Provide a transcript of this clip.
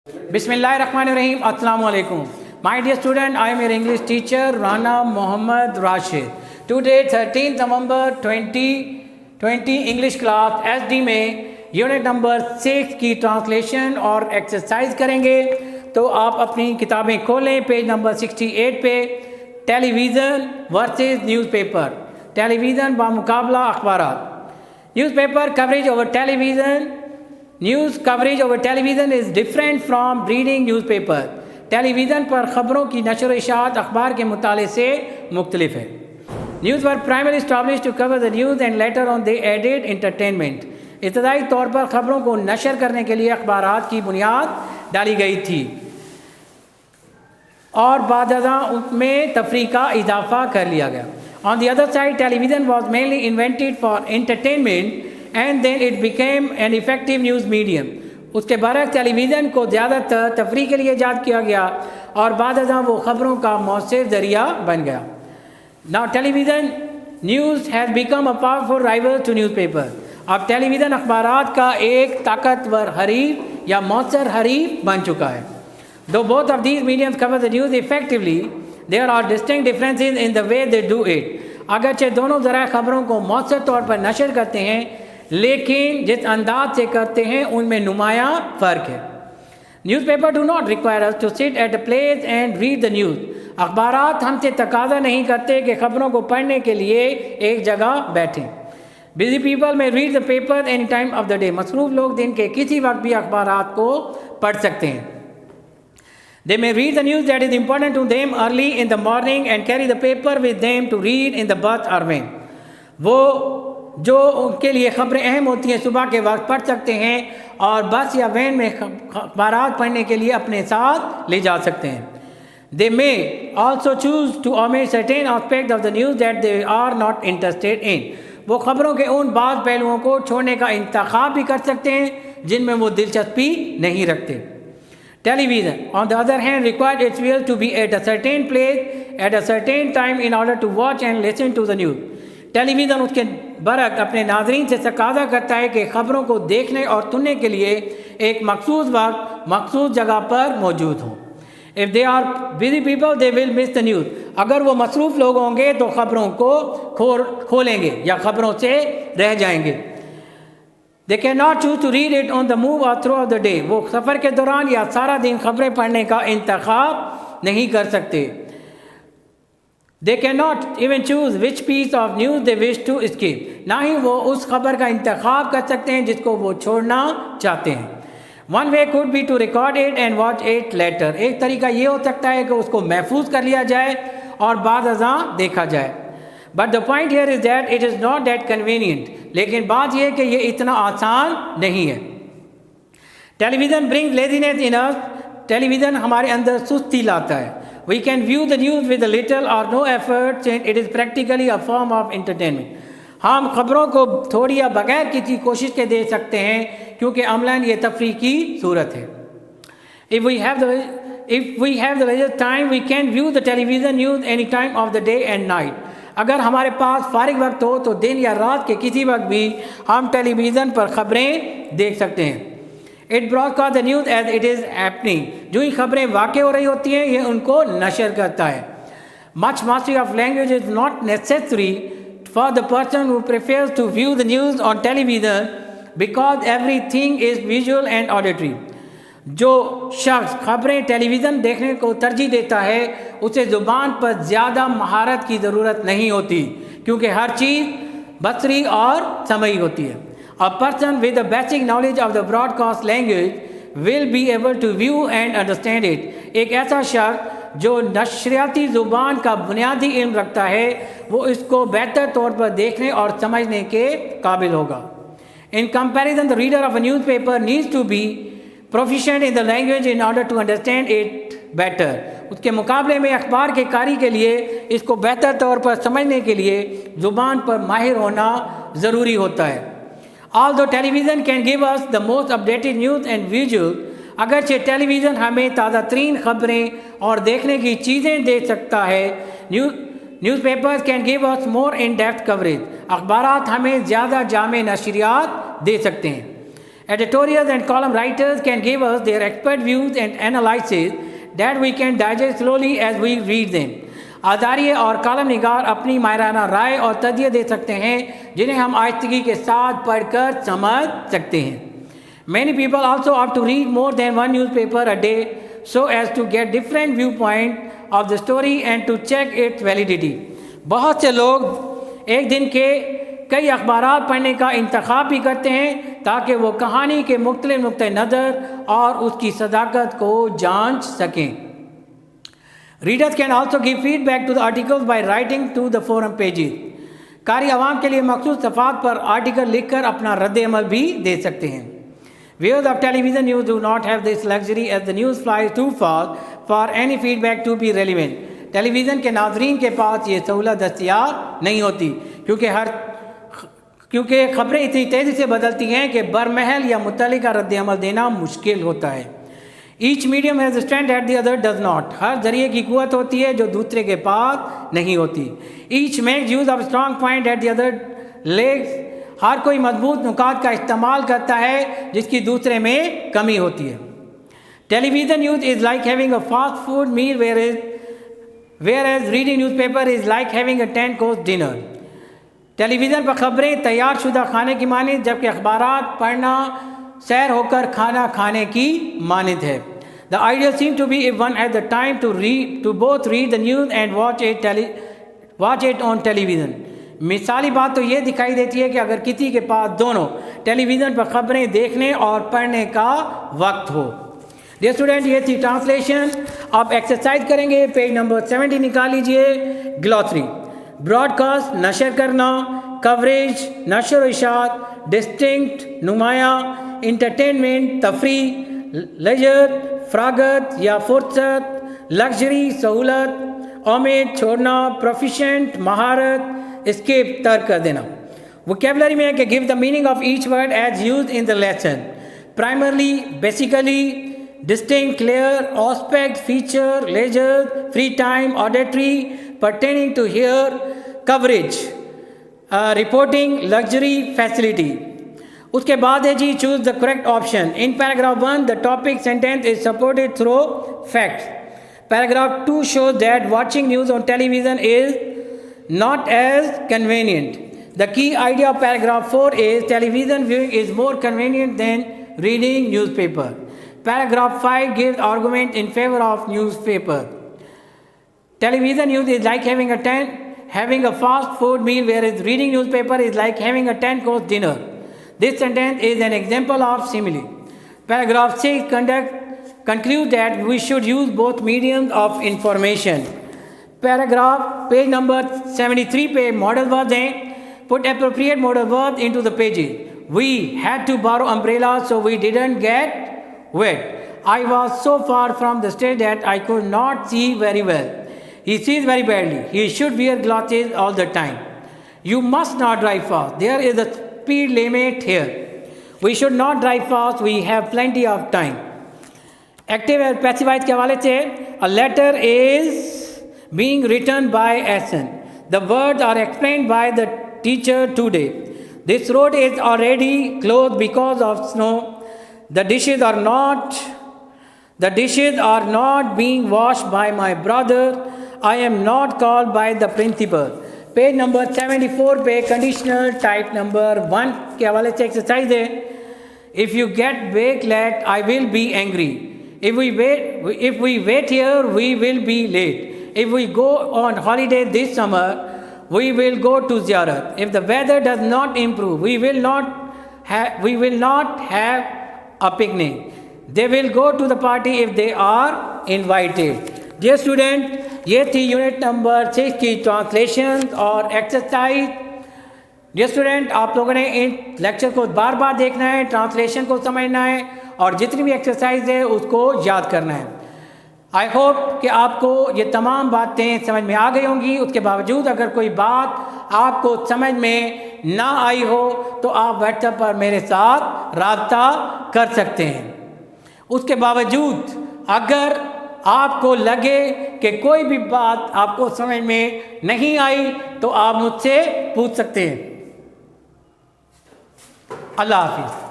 Bismillahirrahmanirrahim. Assalamu alaikum. My dear student, I am your English teacher Rana Mohammad Rashid. Today 13th November 2020 English class SD में unit number 6 की translation और exercise करेंगे। तो आप अपनी किताबें खोलें पेज नंबर 68 पे। टेलीविज़न वर्सेस न्यूज़पेपर, टेलीविज़न बामुकाबला अखबारात। Newspaper coverage over television, news coverage over television is different from reading newspaper. Television पर ख़बरों की नशर इशात अखबार के मुताले से मुख्तलिफ है। News were primary establish to cover the news and later on they added entertainment. इब्तदाई तौर पर ख़बरों को नशर करने के लिए अखबारात की बुनियाद डाली गई थी और बादअज़ां उसमें तफरीह का इजाफा कर लिया गया। On the other side television was mainly invented for entertainment and then it became an effective news medium. उसके बरक्स टेलीविज़न को ज़्यादातर तफरीह के लिए ईजाद किया गया और बादअज़ां वो ख़बरों का मौसर ज़रिया बन गया। Now television news has become a powerful rival to newspaper. अब टेलीविज़न अखबारात का एक ताकतवर हरीफ या मौसर हरीफ बन चुका है। Though both of these mediums cover the news effectively, there are distinct differences in the way they do it. अगरचे दोनों ज़रा ख़बरों को मौसर तौर पर नशर करते हैं, लेकिन जिस अंदाज से करते हैं उनमें नुमायाँ फ़र्क है। Newspaper do not require us to sit at a place and read the news. अखबारात हमसे तकाजा नहीं करते कि ख़बरों को पढ़ने के लिए एक जगह बैठें। बिजी पीपल में read the paper any time of the day. मसरूफ़ लोग दिन के किसी वक्त भी अखबारात को पढ़ सकते हैं। They may read the news that is important to them early in the morning and carry the paper with them to read in the bus or van. वो जो उनके लिए ख़बरें अहम होती हैं सुबह के वक्त पढ़ सकते हैं और बस या वैन में अखबारात पढ़ने के लिए अपने साथ ले जा सकते हैं। They may also choose to omit certain aspects of the news that they are not interested in. वो ख़बरों के उन बाज़ पहलुओं को छोड़ने का इंतखाब भी कर सकते हैं जिनमें वो दिलचस्पी नहीं रखते। Television, on the other hand, required its viewers to be at a certain place at a certain time in order to watch and listen to the news. Television उसके बरक अपने नाज़रीन से तकाज़ा करता है कि ख़बरों को देखने और सुनने के लिए एक मखसूस वक्त मखसूस जगह पर मौजूद हों। If they are busy people they will miss the news. अगर वो मसरूफ़ लोग होंगे तो ख़बरों को खोलेंगे या ख़बरों से रह जाएंगे। They can not choose to read it on the move or through of the day. वो सफ़र के दौरान या सारा दिन ख़बरें पढ़ने का इंतखाब नहीं कर सकते। They can not even choose which piece of news they wish to escape. ना ही वो उस खबर का इंतखाब कर सकते हैं जिसको वो छोड़ना चाहते हैं। One way could be to record it and watch it later. एक तरीका ये हो सकता है कि उसको महफूज कर लिया जाए और बादअज़ां देखा जाए। But the point here is that it is not that convenient. लेकिन बात यह कि ये इतना आसान नहीं है। Television bring laziness in us. Television हमारे अंदर सुस्ती लाता है। We can view the news with little or no effort and it is practically a form of entertainment. हम ख़बरों को थोड़ी या बगैर किसी कोशिश के दे सकते हैं क्योंकि अमलन ये तफरीह की सूरत है। If we have the leisure time we can view the television news any time of the day and night. अगर हमारे पास फारिग वक्त हो तो दिन या रात के किसी वक्त भी हम टेलीविज़न पर ख़बरें देख सकते हैं। It broadcast the news as it is happening. जो ही ख़बरें वाक़ हो रही होती हैं ये उनको नशर करता है। Much mastery of language is not necessary for the person who prefers to view the news on television because everything is visual and auditory. जो शख्स ख़बरें टेलीविज़न देखने को तरजीह देता है उसे ज़ुबान पर ज़्यादा महारत की ज़रूरत नहीं होती क्योंकि हर चीज़ बसरी और समई होती है। A person with the basic knowledge of the broadcast language will be able to view and understand it. एक ऐसा शख्स जो नशरियाती ज़ुबान का बुनियादी इल्म रखता है वो इसको बेहतर तौर पर देखने और समझने के काबिल होगा। In comparison the reader of a newspaper needs to be proficient in the language in order to understand it better. उसके मुकाबले में अखबार के कारी के लिए इसको बेहतर तौर पर समझने के लिए ज़ुबान पर माहिर होना ज़रूरी होता है। Although television can give us the most updated news and visual. अगरचे टेलीविज़न हमें ताज़ा तरीन ख़बरें और देखने की चीज़ें दे सकता है, newspapers can give us more in depth coverage. अखबारात हमें ज़्यादा जामे नशरियात दे सकते हैं। Editorials and column writers can give us their expert views and analysis that we can digest slowly as we read them. आधारिये और कॉलम निगार अपनी माहिराना राय और तजज़िया दे सकते हैं जिन्हें हम आहिस्तगी के साथ पढ़कर समझ सकते हैं. Many people also opt to read more than one newspaper a day so as to get different viewpoint of the story and to check its validity. बहुत से लोग एक दिन के कई अखबारात पढ़ने का इंतखाब भी करते हैं ताकि वो कहानी के मुख्तलिफ नुक्ते नज़र और उसकी सदाकत को जांच सकें. Readers can also give feedback to the articles by writing to the forum pages. कारी आवाम के लिए मखसूस सफ़ात पर आर्टिकल लिखकर अपना रद्द अमल भी दे सकते हैं. Viewers of television news do not have this luxury as the news flies too fast for any feedback to be relevant. Television के नाजरीन के पास ये सहूलत दस्तयाब नहीं होती क्योंकि ख़बरें इतनी तेज़ी से बदलती हैं कि बरमहल या मुतल्लिका रद्द अमल देना मुश्किल होता है. Each medium has strength at the other does not. हर जरिए की कुव्वत होती है जो दूसरे के पास नहीं होती. Each makes use of strong point at the other lacks. हर कोई मजबूत नुकात का इस्तेमाल करता है जिसकी दूसरे में कमी होती है. Television news is like having a fast food meal whereas reading newspaper is like having a 10-course dinner. Television पर ख़बरें तैयार शुदा खाने की मानित जबकि अखबारात पढ़ना सैर होकर खाना खाने की मानित है. The idea seem to be if one has the time to both read the news and watch it on television. मिसाली बात तो ये दिखाई देती है कि अगर किसी के पास दोनों टेलीविज़न पर ख़बरें देखने और पढ़ने का वक्त हो. डियर स्टूडेंट, ये थी ट्रांसलेशन. आप एक्सरसाइज करेंगे. पेज नंबर 70 निकाल लीजिए. ग्लॉसरी. ब्रॉडकास्ट नशर करना, कवरेज नशर व इशात, डिस्टिंक्ट नुमाया, इंटरटेनमेंट तफरी, लेजर फरागत या फुर्सत, लग्जरी सहूलत, ओमेद छोड़ना, प्रोफिशेंट महारत, escape तर्क कर देना. वोकेबलरी में है कि give the meaning of each word as used in the lesson. Primarily, basically, distinct, clear, aspect, feature, leisure, free time, auditory, pertaining to hear, coverage, reporting, luxury, facility. उसके बाद है जी choose the correct option. In paragraph 1 the topic sentence is supported through facts. Paragraph 2 shows that watching news on television is not as convenient. The key idea of paragraph 4 is television viewing is more convenient than reading newspaper. Paragraph 5 gives argument in favor of newspaper. Television news is like having a fast food meal, whereas reading newspaper is like having a 10-course dinner. This sentence is an example of simile. Paragraph 6 concludes that we should use both mediums of information. Paragraph page number 73 पे modal verbs हैं. Put appropriate modal verbs into the pages. We had to borrow umbrellas so we didn't get wet. I was so far from the stage that I could not see very well. He sees very badly. He should wear glasses all the time. You must not drive fast. There is a speed limit here. We should not drive fast. We have plenty of time. Active और passive के हवाले से a letter is being written by action. The words are explained by the teacher today. This road is already closed because of snow. The dishes are not being washed by my brother. I am not called by the principal. Page number 74 पे conditional type number 1 के हवाले से exercise है. If you get back late, I will be angry. If we wait here, we will be late. If we go on holiday this summer, we will go to Ziyarat. If the weather does not improve, we will not have a picnic. They will go to the party if they are invited. Dear student, ये थी unit number 6 की translation और exercise. Dear student, आप लोगों ने इन lecture को बार बार देखना है, ट्रांसलेशन को समझना है और जितनी भी एक्सरसाइज है उसको याद करना है. आई होप कि आपको ये तमाम बातें समझ में आ गई होंगी. उसके बावजूद अगर कोई बात आपको समझ में ना आई हो तो आप व्हाट्सएप पर मेरे साथ राब्ता कर सकते हैं. उसके बावजूद अगर आपको लगे कि कोई भी बात आपको समझ में नहीं आई तो आप मुझसे पूछ सकते हैं. अल्लाह हाफिज़.